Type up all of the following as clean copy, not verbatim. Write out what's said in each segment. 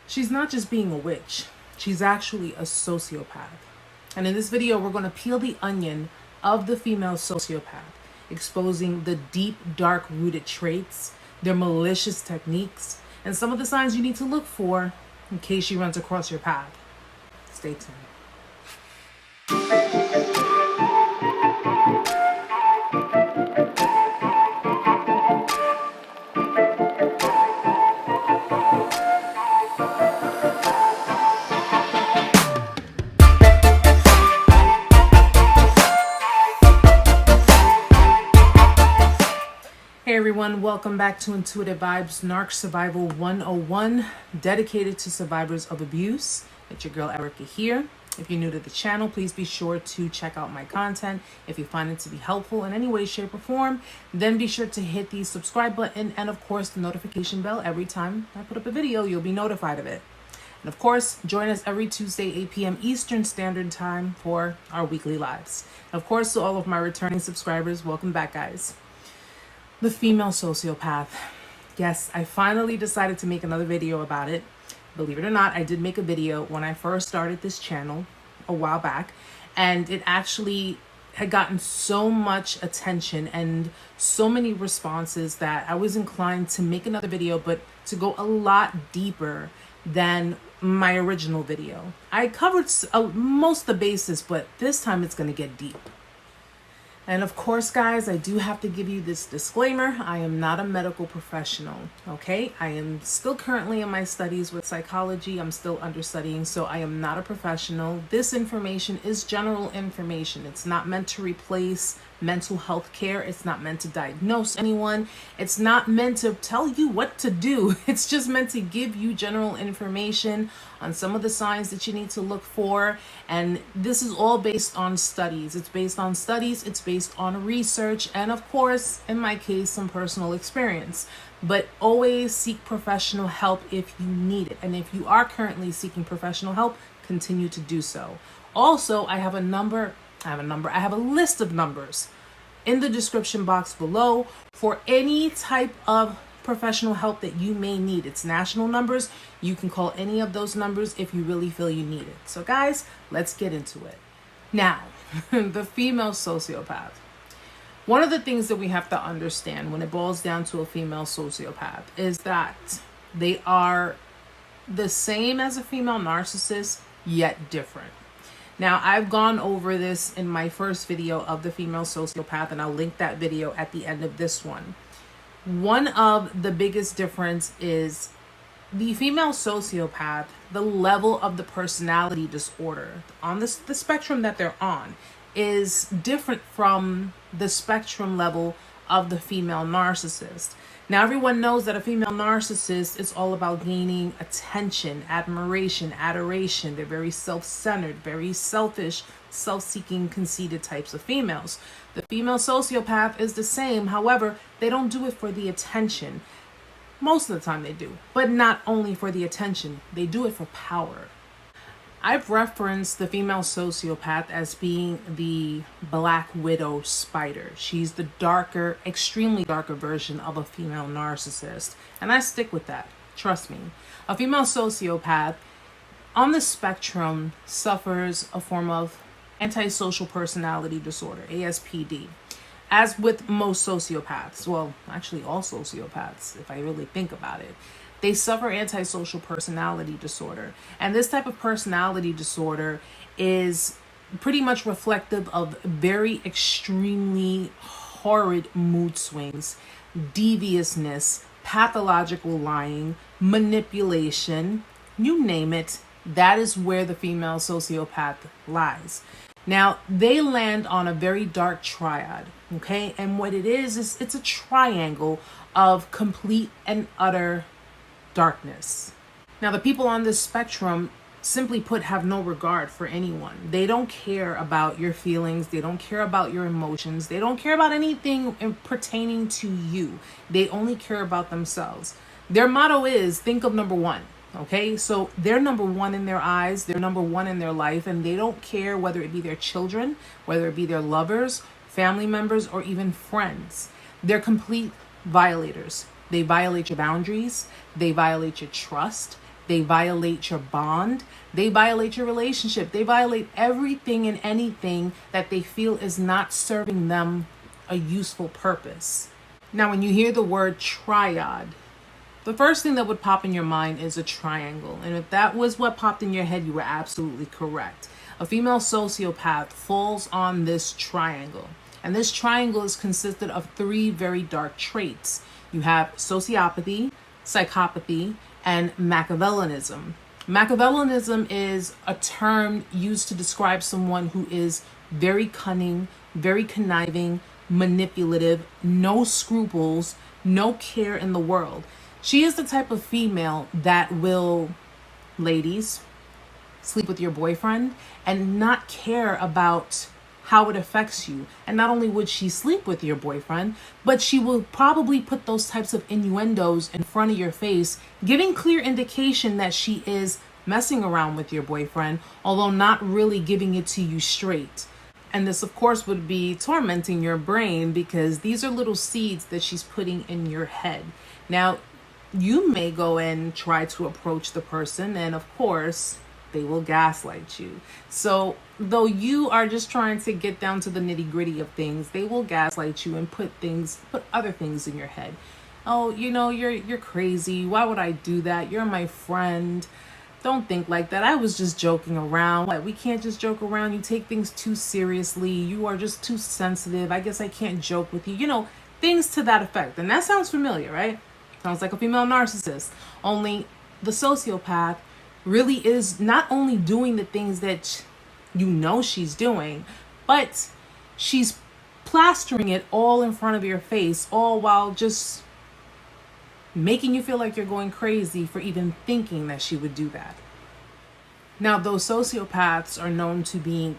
She's not just being a witch, she's actually a sociopath. And in this video, we're going to peel the onion of the female sociopath, exposing the deep, dark-rooted traits, their malicious techniques, and some of the signs you need to look for in case she runs across your path. Stay tuned. Hey everyone, welcome back to Intuitive Vibes Narc Survival 101, dedicated to survivors of abuse. It's your girl Erica here. If you're new to the channel, please be sure to check out my content. If you find it to be helpful in any way, shape, or form, then be sure to hit the subscribe button and of course the notification bell. Every time I put up a video, you'll be notified of it. And of course, join us every Tuesday, 8 p.m. Eastern Standard Time for our weekly lives. And of course, to all of my returning subscribers, welcome back, guys. The female sociopath. Yes, I finally decided to make another video about it. Believe it or not, I did make a video when I first started this channel a while back, and it actually had gotten so much attention and so many responses that I was inclined to make another video, but to go a lot deeper than my original video. I covered most of the bases, but this time it's going to get deep. And of course, guys, I do have to give you this disclaimer. I am not a medical professional, okay? I am still currently in my studies with psychology. I'm still understudying, so I am not a professional. This information is general information. It's not meant to replace mental health care. It's not meant to diagnose anyone. It's not meant to tell you what to do. It's just meant to give you general information on some of the signs that you need to look for. And this is all based on studies. It's based on studies. It's based on research. And of course, in my case, some personal experience. But always seek professional help if you need it. And if you are currently seeking professional help, continue to do so. Also, I have a list of numbers in the description box below for any type of professional help that you may need. It's national numbers. You can call any of those numbers if you really feel you need it. So guys, let's get into it. Now, the female sociopath. One of the things that we have to understand when it boils down to a female sociopath is that they are the same as a female narcissist, yet different. Now, I've gone over this in my first video of the female sociopath, and I'll link that video at the end of this one. One of the biggest difference is the female sociopath, the level of the personality disorder on the spectrum that they're on is different from the spectrum level of the female narcissist. Now, everyone knows that a female narcissist is all about gaining attention, admiration, adoration. They're very self-centered, very selfish, self-seeking, conceited types of females. The female sociopath is the same. However, they don't do it for the attention. Most of the time they do, but not only for the attention. They do it for power. I've referenced the female sociopath as being the Black Widow spider. She's the darker, extremely darker version of a female narcissist. And I stick with that. Trust me. A female sociopath on the spectrum suffers a form of antisocial personality disorder, ASPD. As with most sociopaths, well, actually all sociopaths, if I really think about it, they suffer antisocial personality disorder. And this type of personality disorder is pretty much reflective of very extremely horrid mood swings, deviousness, pathological lying, manipulation, you name it. That is where the female sociopath lies. Now, they land on a very dark triad, okay? And what it is it's a triangle of complete and utter darkness. Now, the people on this spectrum, simply put, have no regard for anyone. They don't care about your feelings. They don't care about your emotions. They don't care about anything pertaining to you. They only care about themselves. Their motto is, think of number one. Okay, so they're number one in their eyes, they're number one in their life, and they don't care whether it be their children, whether it be their lovers, family members, or even friends. They're complete violators. They violate your boundaries, they violate your trust, They violate your bond. They violate your relationship. They violate everything and anything that they feel is not serving them a useful purpose. Now, when you hear the word triad, the first thing that would pop in your mind is a triangle. And if that was what popped in your head, you were absolutely correct. A female sociopath falls on this triangle. And this triangle is consisted of three very dark traits. You have sociopathy, psychopathy, and Machiavellianism. Machiavellianism is a term used to describe someone who is very cunning, very conniving, manipulative, no scruples, no care in the world. She is the type of female that will, ladies, sleep with your boyfriend and not care about how it affects you. And not only would she sleep with your boyfriend, but she will probably put those types of innuendos in front of your face, giving clear indication that she is messing around with your boyfriend, although not really giving it to you straight. And this, of course, would be tormenting your brain because these are little seeds that she's putting in your head. Now, you may go and try to approach the person, and of course, they will gaslight you. So though you are just trying to get down to the nitty gritty of things, they will gaslight you and put other things in your head. Oh, you're crazy. Why would I do that? You're my friend. Don't think like that. I was just joking around. Like, we can't just joke around. You take things too seriously. You are just too sensitive. I guess I can't joke with you. Things to that effect. And that sounds familiar, right? Sounds like a female narcissist. Only the sociopath really is not only doing the things that she's doing, but she's plastering it all in front of your face, all while just making you feel like you're going crazy for even thinking that she would do that. Now, those sociopaths are known to be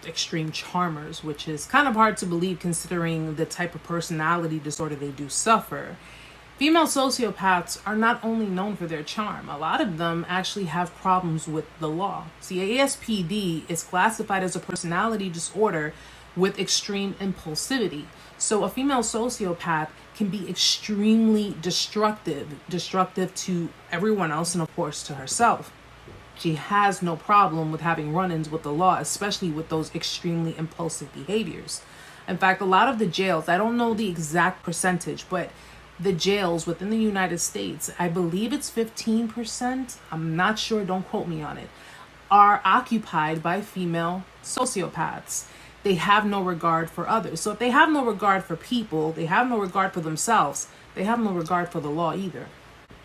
extreme charmers, which is kind of hard to believe considering the type of personality disorder they do suffer. Female sociopaths are not only known for their charm, a lot of them actually have problems with the law. See, ASPD is classified as a personality disorder with extreme impulsivity. So a female sociopath can be extremely destructive to everyone else and of course to herself. She has no problem with having run-ins with the law, especially with those extremely impulsive behaviors. In fact, a lot of the jails, I don't know the exact percentage, but the jails within the United States, I believe it's 15%, I'm not sure, don't quote me on it, are occupied by female sociopaths. They have no regard for others. So if they have no regard for people, they have no regard for themselves, they have no regard for the law either.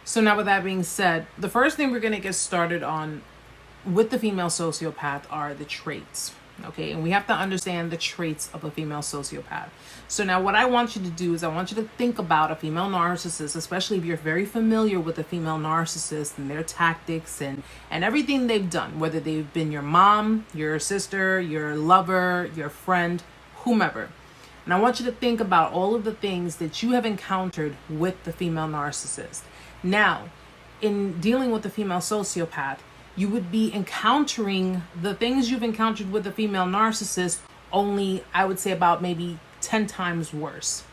So now with that being said, the first thing we're going to get started on with the female sociopath are the traits. Okay, and we have to understand the traits of a female sociopath. So now what I want you to do is I want you to think about a female narcissist, especially if you're very familiar with a female narcissist and their tactics and everything they've done, whether they've been your mom, your sister, your lover, your friend, whomever. And I want you to think about all of the things that you have encountered with the female narcissist. Now, in dealing with the female sociopath, you would be encountering the things you've encountered with a female narcissist, only I would say about maybe 10 times worse.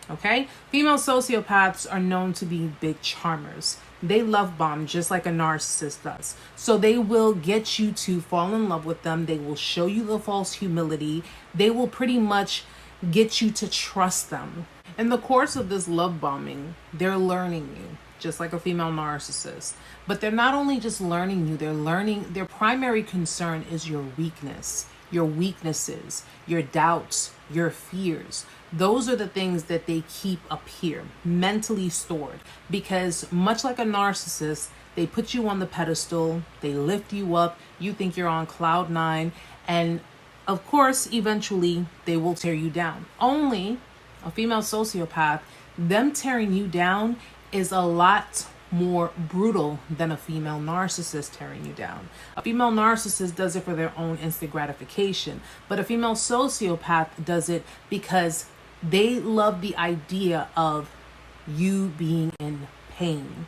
Okay? Female sociopaths are known to be big charmers. They love bomb just like a narcissist does. So they will get you to fall in love with them. They will show you the false humility. They will pretty much get you to trust them. In the course of this love bombing, they're learning you, just like a female narcissist. But they're not only just learning you, they're learning, their primary concern is your weakness, your weaknesses, your doubts, your fears. Those are the things that they keep up here, mentally stored. Because much like a narcissist, they put you on the pedestal, they lift you up, you think you're on cloud 9, and of course, eventually, they will tear you down. Only a female sociopath, them tearing you down is a lot more brutal than a female narcissist tearing you down. A female narcissist does it for their own instant gratification, but a female sociopath does it because they love the idea of you being in pain.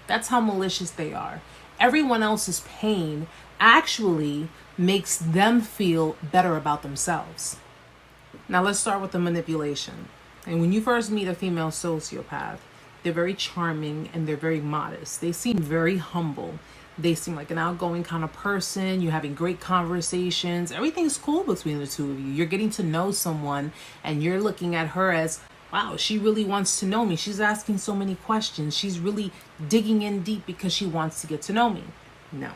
That's how malicious they are. Everyone else's pain actually makes them feel better about themselves. Now let's start with the manipulation. And when you first meet a female sociopath, they're very charming and they're very modest. They seem very humble. They seem like an outgoing kind of person. You're having great conversations. Everything's cool between the two of you. You're getting to know someone and you're looking at her as, wow, she really wants to know me. She's asking so many questions. She's really digging in deep because she wants to get to know me. No,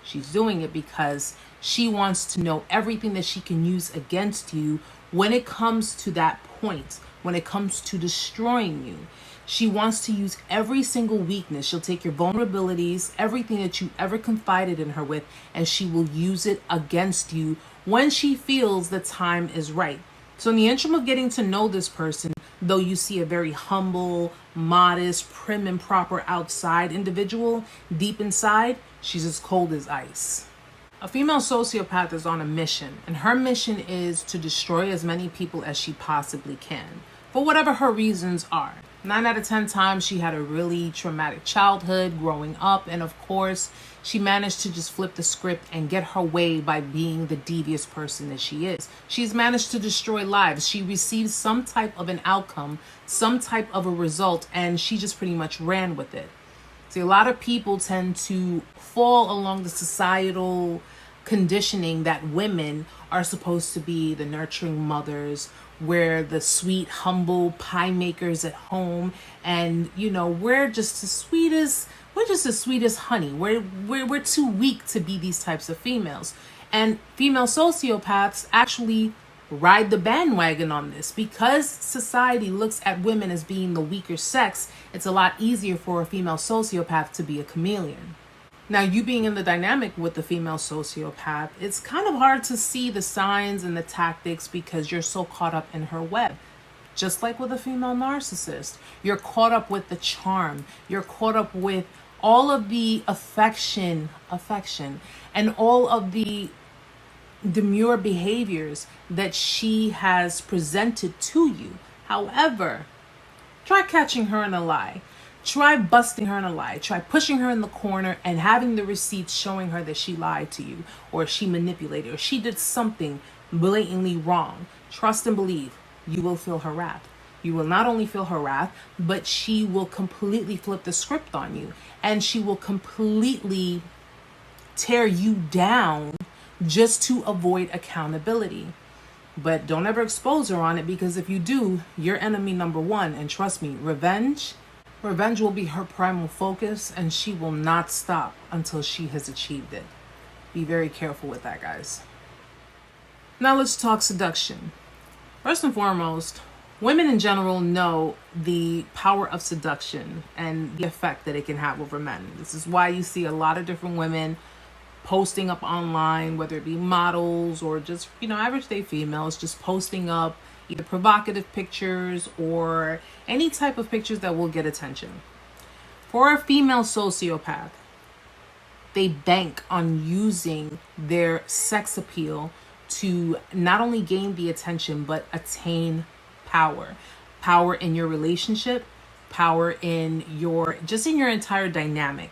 she's doing it because she wants to know everything that she can use against you when it comes to that point, when it comes to destroying you. She wants to use every single weakness. She'll take your vulnerabilities, everything that you ever confided in her with, and she will use it against you when she feels the time is right. So in the interim of getting to know this person, though you see a very humble, modest, prim and proper outside individual, deep inside, she's as cold as ice. A female sociopath is on a mission, and her mission is to destroy as many people as she possibly can, for whatever her reasons are. 9 out of 10 times she had a really traumatic childhood growing up, and of course she managed to just flip the script and get her way by being the devious person that she is. She's managed to destroy lives. She received some type of an outcome, some type of a result, and she just pretty much ran with it. See, a lot of people tend to fall along the societal conditioning that women are supposed to be the nurturing mothers, we're the sweet, humble pie makers at home, and we're just as sweet as honey. We're too weak to be these types of females. And female sociopaths actually ride the bandwagon on this because society looks at women as being the weaker sex. It's a lot easier for a female sociopath to be a chameleon. Now, you being in the dynamic with the female sociopath, it's kind of hard to see the signs and the tactics because you're so caught up in her web. Just like with a female narcissist, you're caught up with the charm. You're caught up with all of the affection, and all of the demure behaviors that she has presented to you. However, try catching her in a lie. Try busting her in a lie. Try pushing her in the corner and having the receipts showing her that she lied to you, or she manipulated, or she did something blatantly wrong. Trust and believe, you will feel her wrath. You will not only feel her wrath, but she will completely flip the script on you, and she will completely tear you down just to avoid accountability. But don't ever expose her on it, because if you do, you're enemy number one. And trust me, revenge will be her primal focus, and she will not stop until she has achieved it. Be very careful with that, guys. Now let's talk seduction. First and foremost, women in general know the power of seduction and the effect that it can have over men. This is why you see a lot of different women posting up online, whether it be models or just, average day females, just posting up either provocative pictures or any type of pictures that will get attention. For a female sociopath, they bank on using their sex appeal to not only gain the attention, but attain power. Power in your relationship, power in your entire dynamic.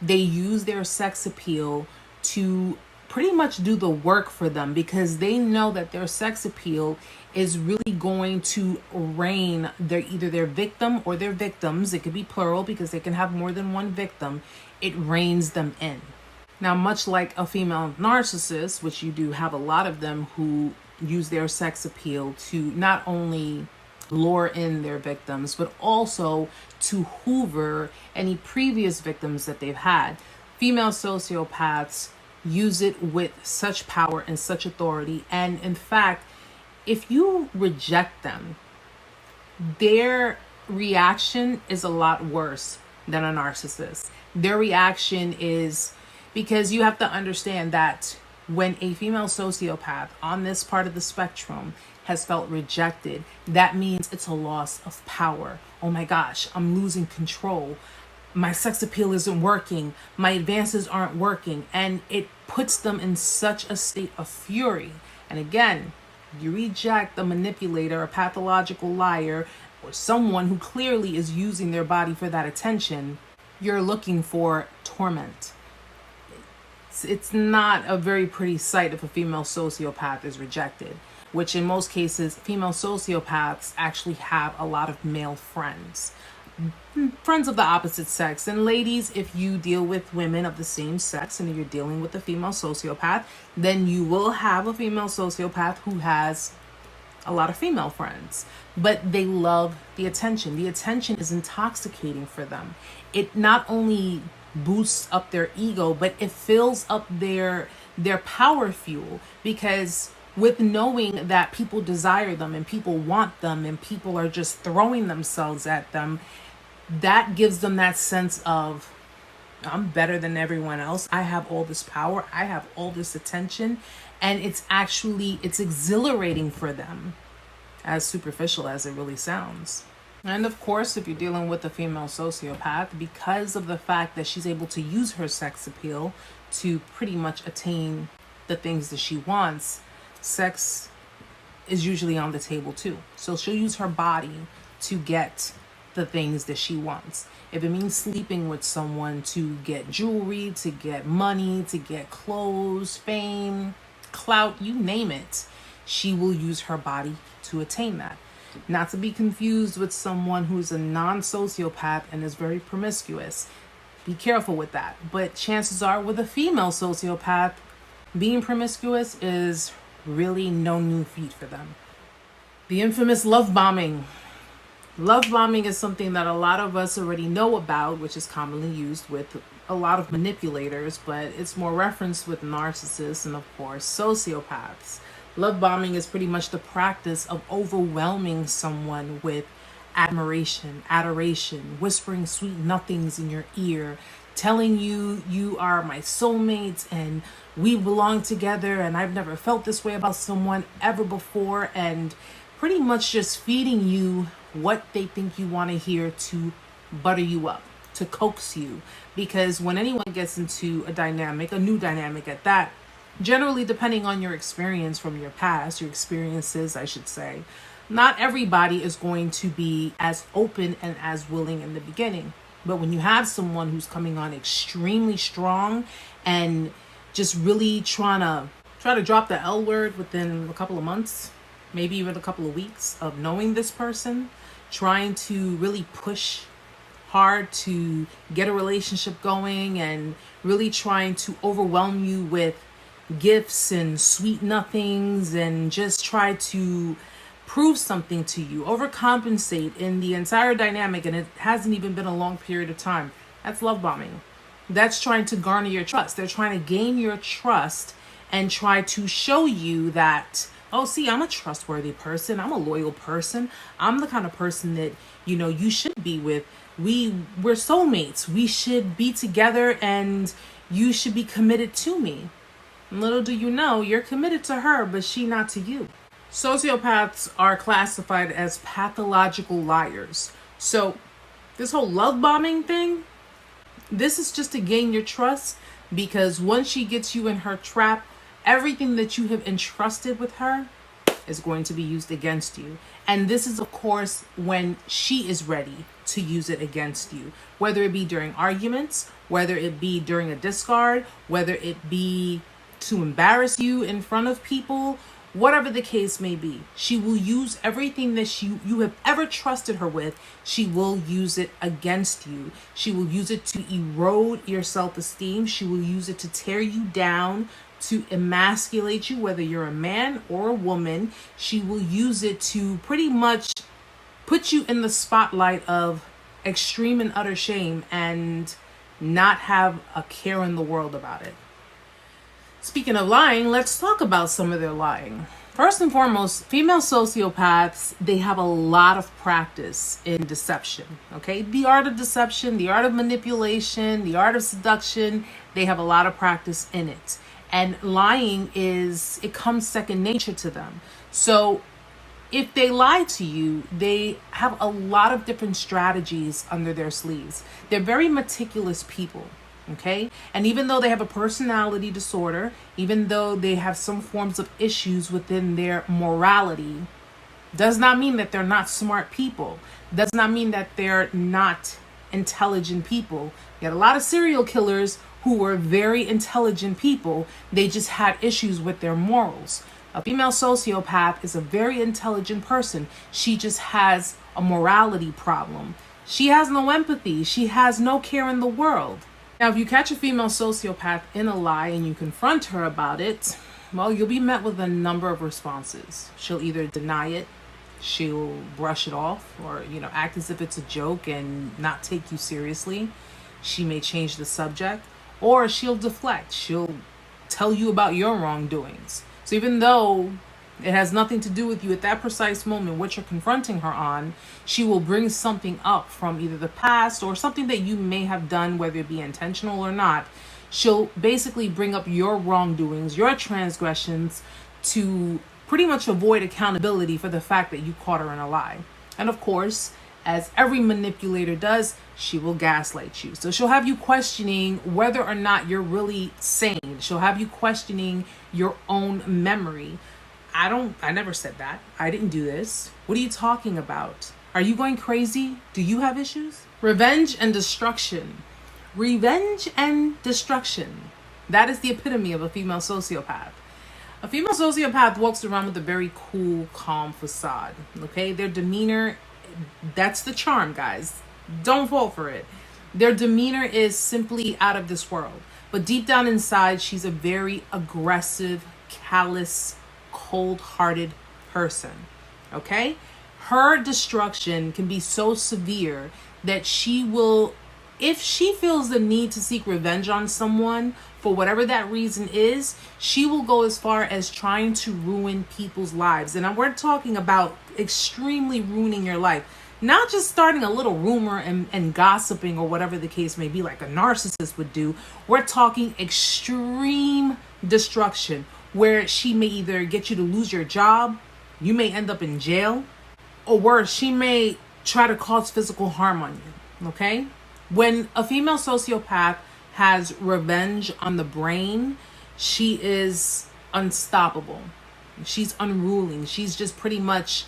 They use their sex appeal to pretty much do the work for them, because they know that their sex appeal is really going to rein either their victim or their victims. It could be plural because they can have more than one victim. It reins them in. Now, much like a female narcissist, which you do have a lot of them who use their sex appeal to not only lure in their victims, but also to hoover any previous victims that they've had. Female sociopaths use it with such power and such authority. And in fact, if you reject them, their reaction is a lot worse than a narcissist. Their reaction is, because you have to understand that when a female sociopath on this part of the spectrum has felt rejected, that means it's a loss of power. Oh my gosh, I'm losing control. My sex appeal isn't working. My advances aren't working. And it puts them in such a state of fury. And again, you reject a manipulator, a pathological liar, or someone who clearly is using their body for that attention, you're looking for torment. It's not a very pretty sight if a female sociopath is rejected, which in most cases, female sociopaths actually have a lot of male friends. friends of the opposite sex. And ladies, if you deal with women of the same sex and you're dealing with a female sociopath, then you will have a female sociopath who has a lot of female friends, but they love the attention. The attention is intoxicating for them. It not only boosts up their ego, but it fills up their power fuel, because with knowing that people desire them and people want them and people are just throwing themselves at them, that gives them that sense of, I'm better than everyone else. I have all this power. I have all this attention. And it's exhilarating for them, as superficial as it really sounds. And of course, if you're dealing with a female sociopath, because of the fact that she's able to use her sex appeal to pretty much attain the things that she wants, sex is usually on the table too. So she'll use her body to get the things that she wants. If it means sleeping with someone to get jewelry, to get money, to get clothes, fame, clout, you name it, she will use her body to attain that. Not to be confused with someone who's a non-sociopath and is very promiscuous. Be careful with that. But chances are with a female sociopath, being promiscuous is really no new feat for them. The infamous love bombing. Love bombing is something that a lot of us already know about, which is commonly used with a lot of manipulators, but it's more referenced with narcissists and, of course, sociopaths. Love bombing is pretty much the practice of overwhelming someone with admiration, adoration, whispering sweet nothings in your ear, telling you you are my soulmates and we belong together and I've never felt this way about someone ever before, and pretty much just feeding you what they think you want to hear to butter you up, to coax you. Because when anyone gets into a dynamic, a new dynamic at that, generally depending on your experience from your past, your experiences, I should say, not everybody is going to be as open and as willing in the beginning. But when you have someone who's coming on extremely strong and just really try to drop the L word within a couple of months, maybe even a couple of weeks of knowing this person, trying to really push hard to get a relationship going and really trying to overwhelm you with gifts and sweet nothings and just try to prove something to you, overcompensate in the entire dynamic, and it hasn't even been a long period of time. That's love bombing. That's trying to garner your trust. They're trying to gain your trust and try to show you that, oh, see, I'm a trustworthy person. I'm a loyal person. I'm the kind of person that, you should be with. We're soulmates. We should be together and you should be committed to me. And little do you know, you're committed to her, but she not to you. Sociopaths are classified as pathological liars. So this whole love bombing thing, this is just to gain your trust, because once she gets you in her trap, everything that you have entrusted with her is going to be used against you. And this is, of course, when she is ready to use it against you, whether it be during arguments, whether it be during a discard, whether it be to embarrass you in front of people, whatever the case may be. She will use everything that you have ever trusted her with. She will use it against you. She will use it to erode your self-esteem. She will use it to tear you down, to emasculate you, whether you're a man or a woman. She will use it to pretty much put you in the spotlight of extreme and utter shame and not have a care in the world about it. Speaking of lying, let's talk about some of their lying. First and foremost, female sociopaths, they have a lot of practice in deception, okay? The art of deception, the art of manipulation, the art of seduction, they have a lot of practice in it. And lying it comes second nature to them. So if they lie to you, they have a lot of different strategies under their sleeves. They're very meticulous people. Okay. And even though they have a personality disorder, even though they have some forms of issues within their morality, does not mean that they're not smart people. Does not mean that they're not intelligent people. You got a lot of serial killers who were very intelligent people. They just had issues with their morals. A female sociopath is a very intelligent person. She just has a morality problem. She has no empathy. She has no care in the world. Now, if you catch a female sociopath in a lie and you confront her about it, well, you'll be met with a number of responses. She'll either deny it, she'll brush it off, or, act as if it's a joke and not take you seriously. She may change the subject, or she'll deflect. She'll tell you about your wrongdoings. So even though it has nothing to do with you at that precise moment, what you're confronting her on, she will bring something up from either the past or something that you may have done, whether it be intentional or not. She'll basically bring up your wrongdoings, your transgressions, to pretty much avoid accountability for the fact that you caught her in a lie. And of course, as every manipulator does, she will gaslight you. So she'll have you questioning whether or not you're really sane. She'll have you questioning your own memory. I never said that. I didn't do this. What are you talking about? Are you going crazy? Do you have issues? Revenge and destruction. Revenge and destruction. That is the epitome of a female sociopath. A female sociopath walks around with a very cool, calm facade. Okay? Their demeanor, that's the charm, guys. Don't fall for it. Their demeanor is simply out of this world. But deep down inside, she's a very aggressive, callous, cold-hearted person. Okay? Her destruction can be so severe that she will, if she feels the need to seek revenge on someone for whatever that reason is, she will go as far as trying to ruin people's lives. And we're talking about extremely ruining your life. Not just starting a little rumor and gossiping or whatever the case may be, like a narcissist would do. We're talking extreme destruction, where she may either get you to lose your job, you may end up in jail, or worse, she may try to cause physical harm on you. Okay? When a female sociopath has revenge on the brain, she is unstoppable. She's unruly. She's just pretty much,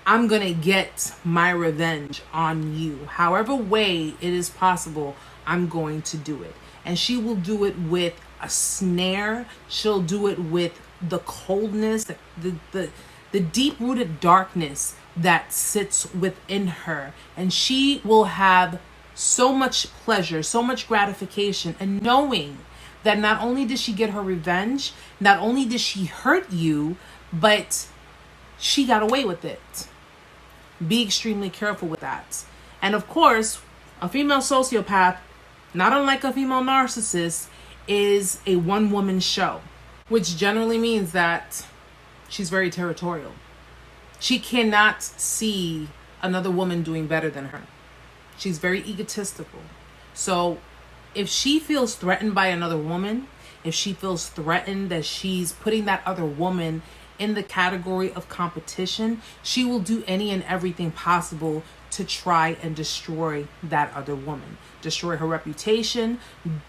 I'm gonna get my revenge on you. However way it is possible, I'm going to do it. And she will do it with a snare. She'll do it with the coldness, the deep-rooted darkness that sits within her. And she will have so much pleasure, so much gratification, and knowing that not only did she get her revenge, not only did she hurt you, but she got away with it. Be extremely careful with that. And of course, a female sociopath, not unlike a female narcissist, is a one-woman show, which generally means that she's very territorial. She cannot see another woman doing better than her. She's very egotistical. So if she feels threatened by another woman, if she feels threatened that she's putting that other woman in the category of competition, she will do any and everything possible to try and destroy that other woman. Destroy her reputation,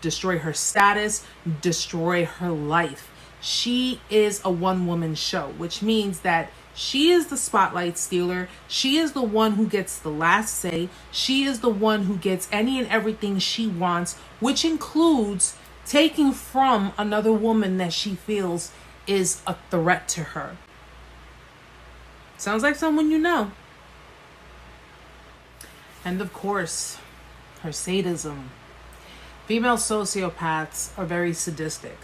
destroy her status, destroy her life. She is a one-woman show, which means that she is the spotlight stealer. She is the one who gets the last say. She is the one who gets any and everything she wants, which includes taking from another woman that she feels is a threat to her. Sounds like someone you know. And of course, her sadism. Female sociopaths are very sadistic.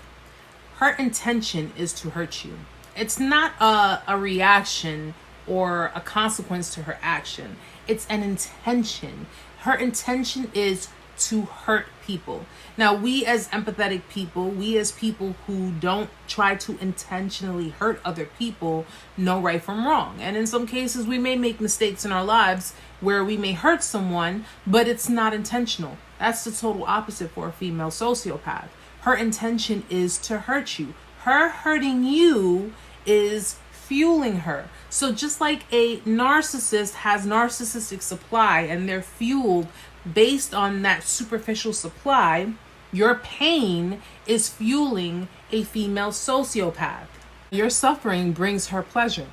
Her intention is to hurt you. It's not a reaction or a consequence to her action. It's an intention. Her intention is to hurt people. Now, we as empathetic people, we as people who don't try to intentionally hurt other people, know right from wrong. And in some cases, we may make mistakes in our lives where we may hurt someone, but it's not intentional. That's the total opposite for a female sociopath. Her intention is to hurt you. Her hurting you is fueling her. So just like a narcissist has narcissistic supply and they're fueled based on that superficial supply, your pain is fueling a female sociopath. Your suffering brings her pleasure.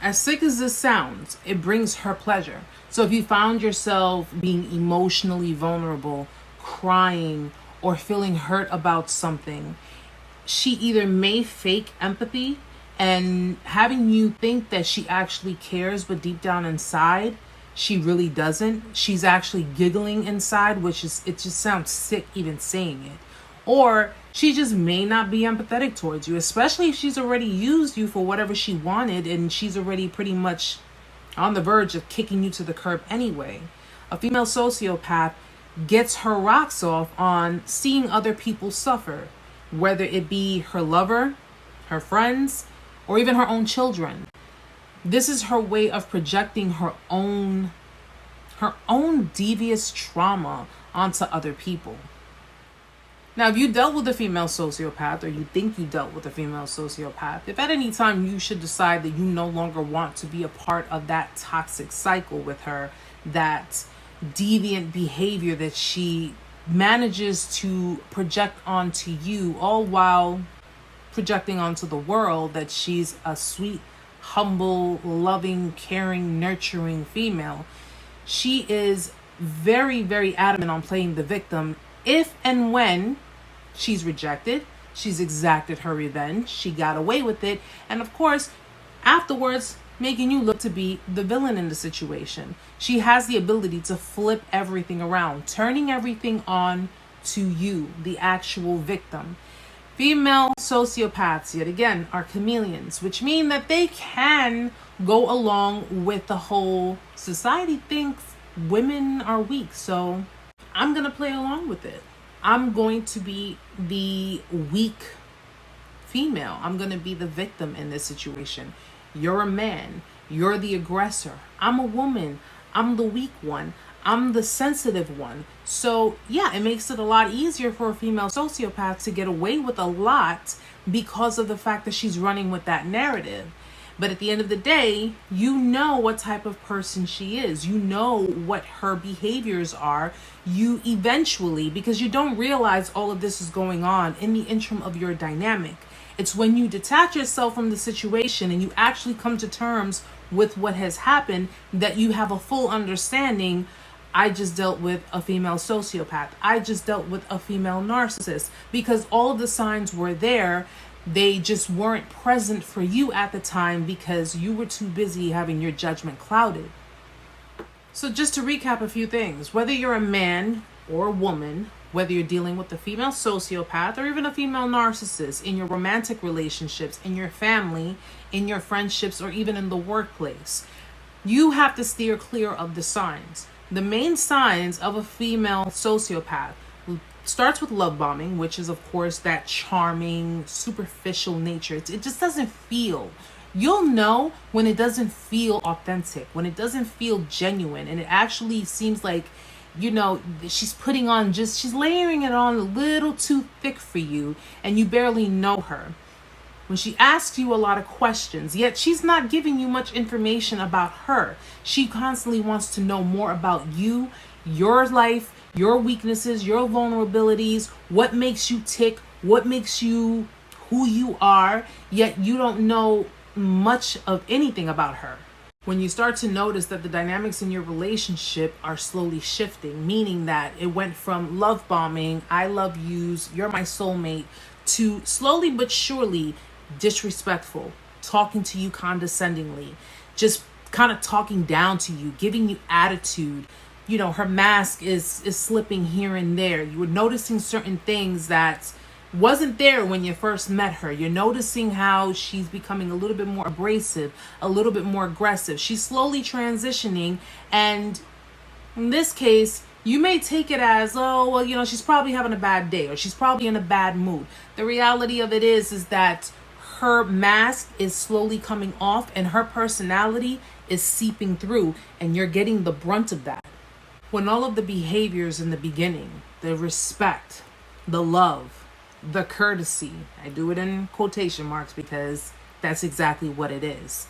As sick as this sounds, it brings her pleasure. So if you found yourself being emotionally vulnerable, crying, or feeling hurt about something, she either may fake empathy and having you think that she actually cares, but deep down inside, she really doesn't. She's actually giggling inside, which is, it just sounds sick even saying it. Or she just may not be empathetic towards you, especially if she's already used you for whatever she wanted and she's already pretty much on the verge of kicking you to the curb anyway. A female sociopath gets her rocks off on seeing other people suffer, whether it be her lover, her friends, or even her own children. This is her way of projecting her own devious trauma onto other people. Now, if you dealt with a female sociopath, or you think you dealt with a female sociopath, if at any time you should decide that you no longer want to be a part of that toxic cycle with her, that deviant behavior that she manages to project onto you, all while projecting onto the world that she's a sweet, humble, loving, caring, nurturing female, she is very, very adamant on playing the victim. If and when she's rejected, she's exacted her revenge, she got away with it, and of course, afterwards, making you look to be the villain in the situation. She has the ability to flip everything around, turning everything on to you, the actual victim. Female sociopaths, yet again, are chameleons, which mean that they can go along with the whole society thinks women are weak, so I'm going to play along with it. I'm going to be the weak female. I'm going to be the victim in this situation. You're a man. You're the aggressor. I'm a woman. I'm the weak one. I'm the sensitive one. So yeah, it makes it a lot easier for a female sociopath to get away with a lot because of the fact that she's running with that narrative. But at the end of the day, you know what type of person she is. You know what her behaviors are. You eventually, because you don't realize all of this is going on in the interim of your dynamic. It's when you detach yourself from the situation and you actually come to terms with what has happened that you have a full understanding. I just dealt with a female sociopath. I just dealt with a female narcissist, because all of the signs were there. They just weren't present for you at the time because you were too busy having your judgment clouded. So just to recap a few things, whether you're a man or a woman, whether you're dealing with a female sociopath or even a female narcissist in your romantic relationships, in your family, in your friendships, or even in the workplace, you have to steer clear of the signs. The main signs of a female sociopath starts with love bombing, which is of course that charming, superficial nature. It just doesn't feel. You'll know when it doesn't feel authentic, when it doesn't feel genuine, and it actually seems like, you know, she's putting on she's layering it on a little too thick for you, and you barely know her. When she asks you a lot of questions, yet she's not giving you much information about her. She constantly wants to know more about you, your life, your weaknesses, your vulnerabilities, what makes you tick, what makes you who you are, yet you don't know much of anything about her. When you start to notice that the dynamics in your relationship are slowly shifting, meaning that it went from love bombing, I love yous, you're my soulmate, to slowly but surely disrespectful, talking to you condescendingly, just kind of talking down to you, giving you attitude. You know, her mask is slipping here and there. You were noticing certain things that wasn't there when you first met her. You're noticing how she's becoming a little bit more abrasive, a little bit more aggressive. She's slowly transitioning, and in this case, you may take it as, oh, well, you know, she's probably having a bad day, or she's probably in a bad mood. The reality of it is that her mask is slowly coming off and her personality is seeping through, and you're getting the brunt of that. When all of the behaviors in the beginning, the respect, the love, the courtesy, I do it in quotation marks because that's exactly what it is.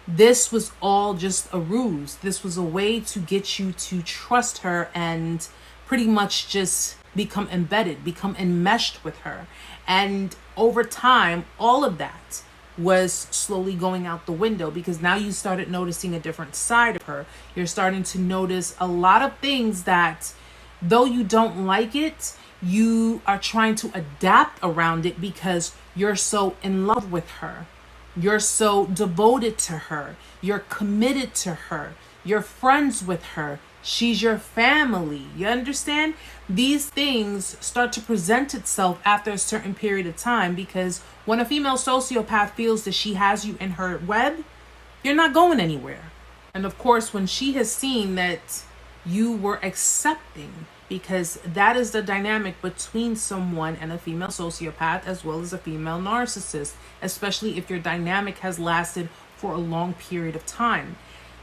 This was all just a ruse. This was a way to get you to trust her and pretty much just become embedded, become enmeshed with her. And over time, all of that was slowly going out the window, because now you started noticing a different side of her. You're starting to notice a lot of things that, though you don't like it, you are trying to adapt around it because you're so in love with her. You're so devoted to her. You're committed to her. You're friends with her. She's your family. You understand? These things start to present itself after a certain period of time, because when a female sociopath feels that she has you in her web, you're not going anywhere. And of course, when she has seen that you were accepting, because that is the dynamic between someone and a female sociopath as well as a female narcissist, especially if your dynamic has lasted for a long period of time.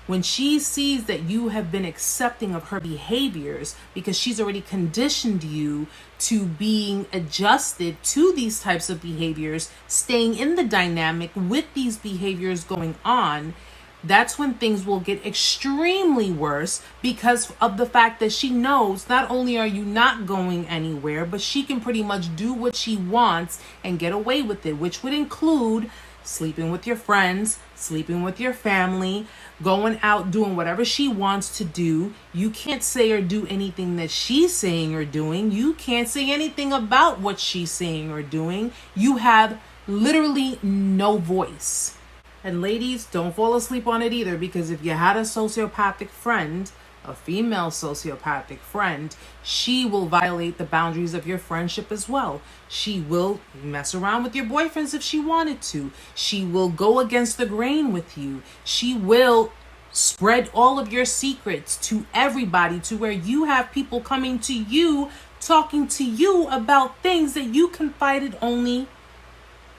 When she sees that you have been accepting of her behaviors because she's already conditioned you to being adjusted to these types of behaviors, staying in the dynamic with these behaviors going on, that's when things will get extremely worse, because of the fact that she knows not only are you not going anywhere, but she can pretty much do what she wants and get away with it, which would include sleeping with your friends, sleeping with your family, going out, doing whatever she wants to do. You can't say or do anything that she's saying or doing. You can't say anything about what she's saying or doing. You have literally no voice. And ladies, don't fall asleep on it either, because if you had a sociopathic friend, a female sociopathic friend, she will violate the boundaries of your friendship as well. She will mess around with your boyfriends if she wanted to. She will go against the grain with you. She will spread all of your secrets to everybody, to where you have people coming to you, talking to you about things that you confided only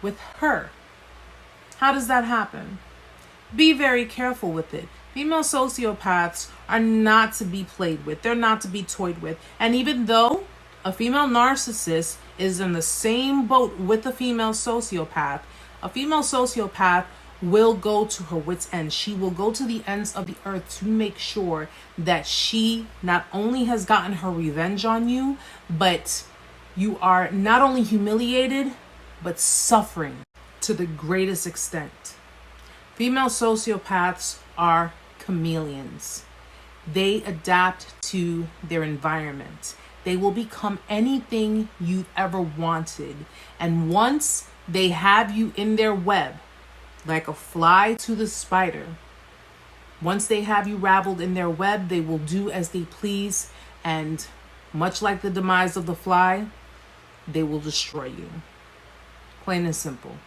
with her. How does that happen? Be very careful with it. Female sociopaths are not to be played with. They're not to be toyed with. And even though a female narcissist is in the same boat with a female sociopath will go to her wit's end. She will go to the ends of the earth to make sure that she not only has gotten her revenge on you, but you are not only humiliated, but suffering to the greatest extent. Female sociopaths are chameleons. They adapt to their environment. They will become anything you've ever wanted. And once they have you in their web, like a fly to the spider, once they have you raveled in their web, they will do as they please. And much like the demise of the fly, they will destroy you. Plain and simple.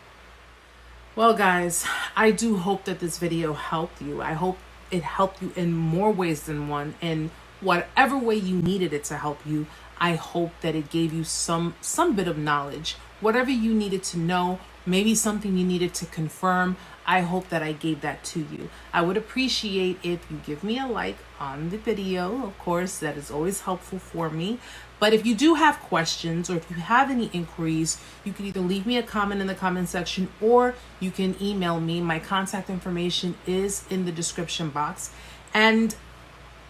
Well, guys, I do hope that this video helped you. I hope it helped you in more ways than one. In whatever way you needed it to help you, I hope that it gave you some bit of knowledge. Whatever you needed to know, maybe something you needed to confirm, I hope that I gave that to you. I would appreciate if you give me a like on the video. Of course, that is always helpful for me. But if you do have questions, or if you have any inquiries, you can either leave me a comment in the comment section, or you can email me. My contact information is in the description box. And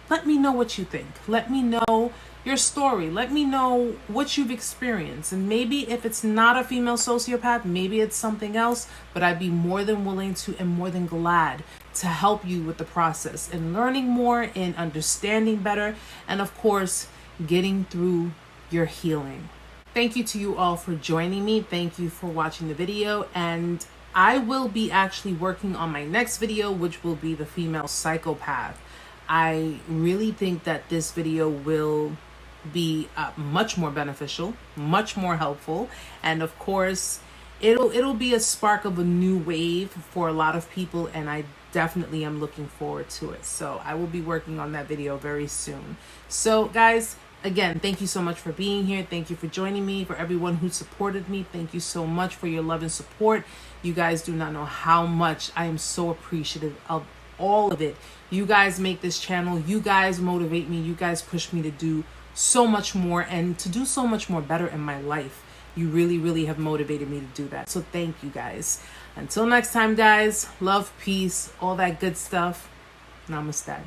let me know what you think. Let me know your story. Let me know what you've experienced. And maybe if it's not a female sociopath, maybe it's something else. But I'd be more than willing to and more than glad to help you with the process and learning more and understanding better. And of course, getting through your healing. Thank you to you all for joining me. Thank you for watching the video. And I will be actually working on my next video, which will be the female psychopath. I really think that this video will be much more beneficial, much more helpful. And of course, it'll be a spark of a new wave for a lot of people. And I definitely am looking forward to it. So I will be working on that video very soon. So guys, again, thank you so much for being here. Thank you for joining me. For everyone who supported me, thank you so much for your love and support. You guys do not know how much I am so appreciative of all of it. You guys make this channel. You guys motivate me. You guys push me to do so much more and to do so much more better in my life. You really, really have motivated me to do that. So thank you guys. Until next time, guys, love, peace, all that good stuff. Namaste.